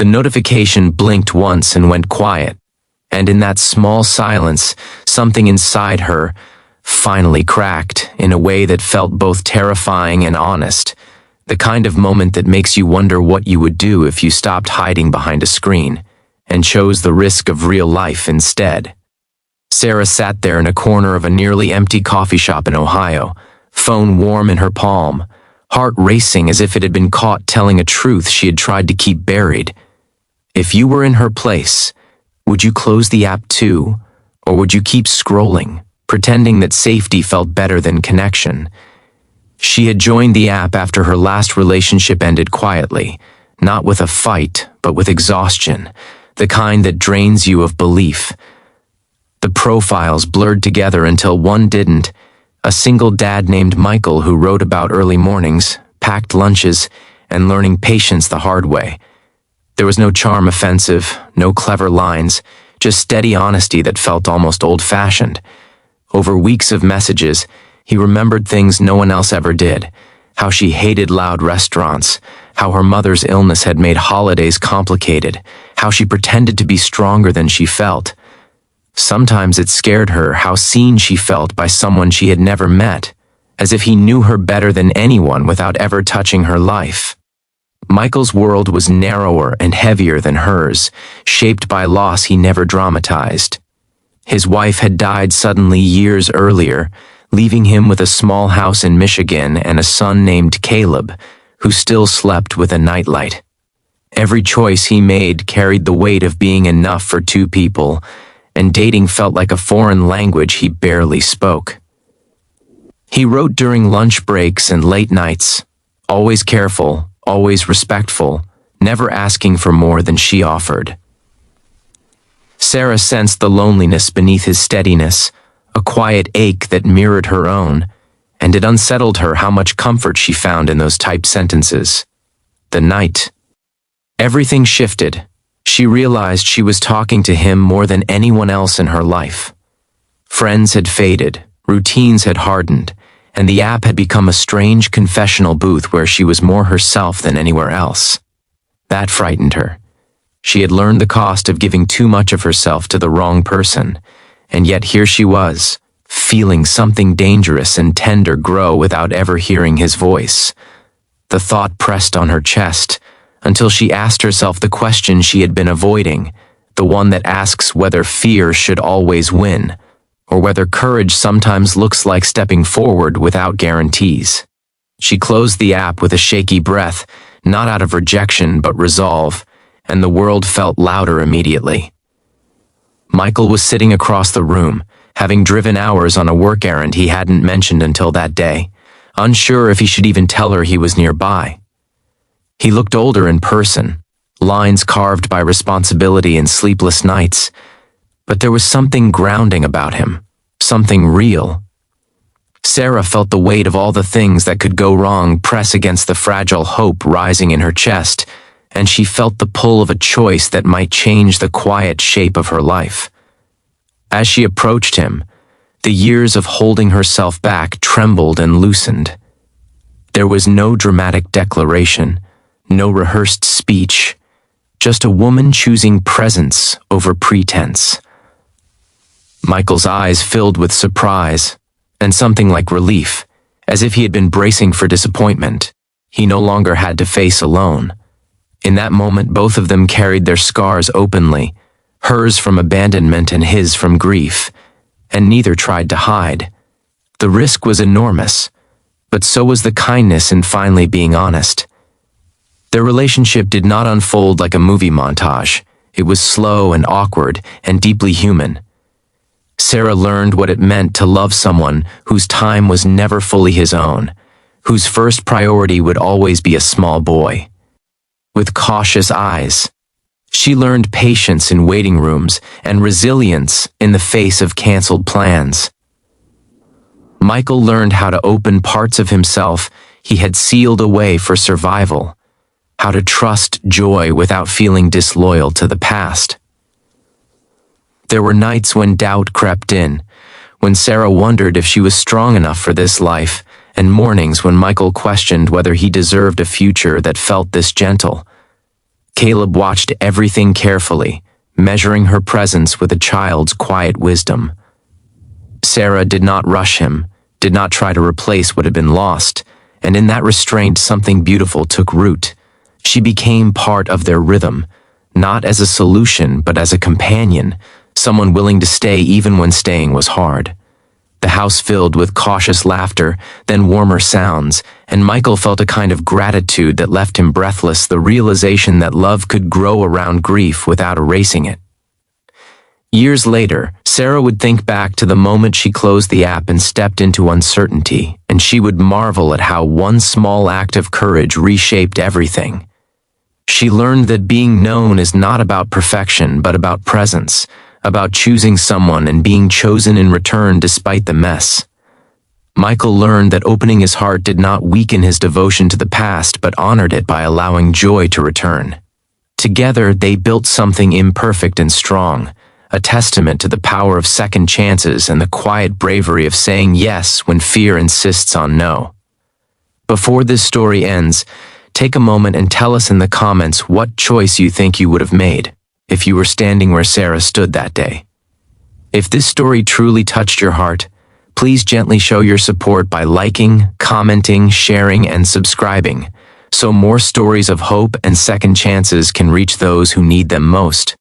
The notification blinked once and went quiet, and in that small silence, something inside her finally cracked in a way that felt both terrifying and honest, the kind of moment that makes you wonder what you would do if you stopped hiding behind a screen and chose the risk of real life instead. Sarah sat there in a corner of a nearly empty coffee shop in Ohio, phone warm in her palm, heart racing as if it had been caught telling a truth she had tried to keep buried. If you were in her place, would you close the app too, or would you keep scrolling, pretending that safety felt better than connection? She had joined the app after her last relationship ended quietly, not with a fight, but with exhaustion, the kind that drains you of belief. The profiles blurred together until one didn't, a single dad named Michael who wrote about early mornings, packed lunches, and learning patience the hard way. There was no charm offensive, no clever lines, just steady honesty that felt almost old-fashioned. Over weeks of messages, he remembered things no one else ever did, how she hated loud restaurants, how her mother's illness had made holidays complicated, how she pretended to be stronger than she felt. Sometimes it scared her how seen she felt by someone she had never met, as if he knew her better than anyone without ever touching her life. Michael's world was narrower and heavier than hers, shaped by loss he never dramatized. His wife had died suddenly years earlier, leaving him with a small house in Michigan and a son named Caleb, who still slept with a nightlight. Every choice he made carried the weight of being enough for two people, and dating felt like a foreign language he barely spoke. He wrote during lunch breaks and late nights, always careful, always respectful, never asking for more than she offered. Sarah sensed the loneliness beneath his steadiness, a quiet ache that mirrored her own, and it unsettled her how much comfort she found in those typed sentences. The night. Everything shifted. She realized she was talking to him more than anyone else in her life. Friends had faded, routines had hardened, and the app had become a strange confessional booth where she was more herself than anywhere else. That frightened her. She had learned the cost of giving too much of herself to the wrong person, and yet here she was, feeling something dangerous and tender grow without ever hearing his voice. The thought pressed on her chest, until she asked herself the question she had been avoiding, the one that asks whether fear should always win, or whether courage sometimes looks like stepping forward without guarantees. She closed the app with a shaky breath, not out of rejection but resolve, and the world felt louder immediately. Michael was sitting across the room, having driven hours on a work errand he hadn't mentioned until that day, unsure if he should even tell her he was nearby. He looked older in person, lines carved by responsibility and sleepless nights, but there was something grounding about him, something real. Sarah felt the weight of all the things that could go wrong press against the fragile hope rising in her chest, and she felt the pull of a choice that might change the quiet shape of her life. As she approached him, the years of holding herself back trembled and loosened. There was no dramatic declaration, no rehearsed speech, just a woman choosing presence over pretense. Michael's eyes filled with surprise, and something like relief, as if he had been bracing for disappointment. He no longer had to face alone. In that moment, both of them carried their scars openly, hers from abandonment and his from grief, and neither tried to hide. The risk was enormous, but so was the kindness in finally being honest. Their relationship did not unfold like a movie montage. It was slow and awkward and deeply human. Sarah learned what it meant to love someone whose time was never fully his own, whose first priority would always be a small boy. With cautious eyes, she learned patience in waiting rooms and resilience in the face of canceled plans. Michael learned how to open parts of himself he had sealed away for survival, how to trust joy without feeling disloyal to the past. There were nights when doubt crept in, when Sarah wondered if she was strong enough for this life, and mornings when Michael questioned whether he deserved a future that felt this gentle. Caleb watched everything carefully, measuring her presence with a child's quiet wisdom. Sarah did not rush him, did not try to replace what had been lost, and in that restraint something beautiful took root. She became part of their rhythm, not as a solution but as a companion, someone willing to stay even when staying was hard. The house filled with cautious laughter, then warmer sounds, and Michael felt a kind of gratitude that left him breathless, the realization that love could grow around grief without erasing it. Years later, Sarah would think back to the moment she closed the app and stepped into uncertainty, and she would marvel at how one small act of courage reshaped everything. She learned that being known is not about perfection but about presence, about choosing someone and being chosen in return despite the mess. Michael learned that opening his heart did not weaken his devotion to the past but honored it by allowing joy to return. Together, they built something imperfect and strong, a testament to the power of second chances and the quiet bravery of saying yes when fear insists on no. Before this story ends, take a moment and tell us in the comments what choice you think you would have made if you were standing where Sarah stood that day. If this story truly touched your heart, please gently show your support by liking, commenting, sharing, and subscribing, so more stories of hope and second chances can reach those who need them most.